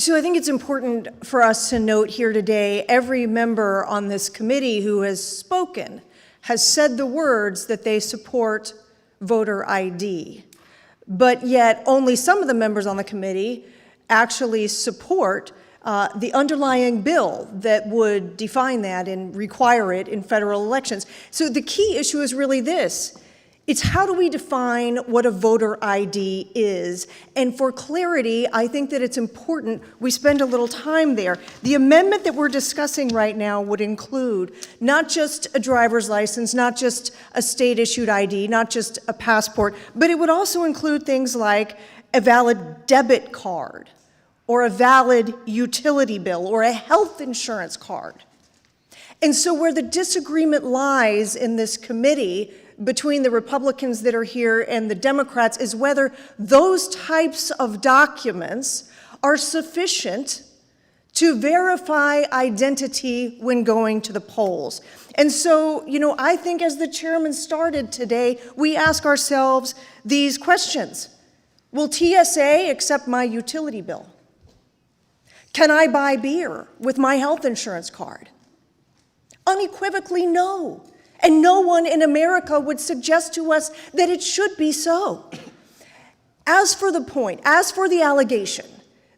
So I think it's important for us to note here today, every member on this committee who has spoken has said the words that they support voter ID. But yet only some of the members on the committee actually support the underlying bill that would define that and require it in federal elections. So the key issue is really this. It's how do we define what a voter ID is? And for clarity, I think that it's important we spend a little time there. The amendment that we're discussing right now would include not just a driver's license, not just a state-issued ID, not just a passport, but it would also include things like a valid debit card, or a valid utility bill, or a health insurance card. And so where the disagreement lies in this committee between the Republicans that are here and the Democrats is whether those types of documents are sufficient to verify identity when going to the polls. And so, I think as the chairman started today, we ask ourselves these questions. Will TSA accept my utility bill? Can I buy beer with my health insurance card? Unequivocally, no. And no one in America would suggest to us that it should be so. As for the allegation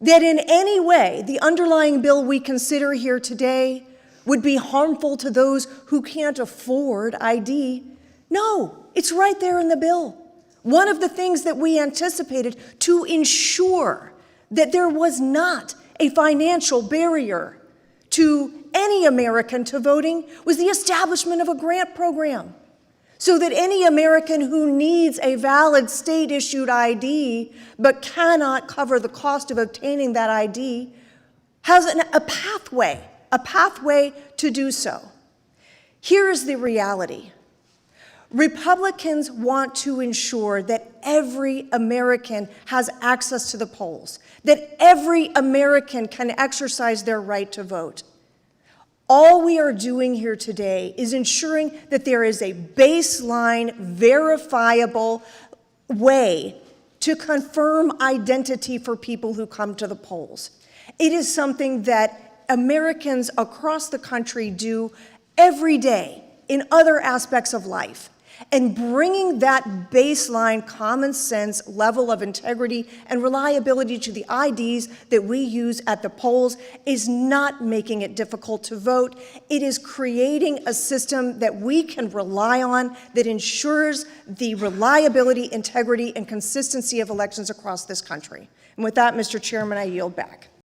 that in any way the underlying bill we consider here today would be harmful to those who can't afford ID, no, it's right there in the bill. One of the things that we anticipated to ensure that there was not a financial barrier to any American to voting was the establishment of a grant program so that any American who needs a valid state-issued ID but cannot cover the cost of obtaining that ID has a pathway to do so. Here is the reality. Republicans want to ensure that every American has access to the polls, that every American can exercise their right to vote. All we are doing here today is ensuring that there is a baseline, verifiable way to confirm identity for people who come to the polls. It is something that Americans across the country do every day in other aspects of life. And bringing that baseline common sense level of integrity and reliability to the IDs that we use at the polls is not making it difficult to vote. It is creating a system that we can rely on that ensures the reliability, integrity, and consistency of elections across this country. And with that, Mr. Chairman, I yield back.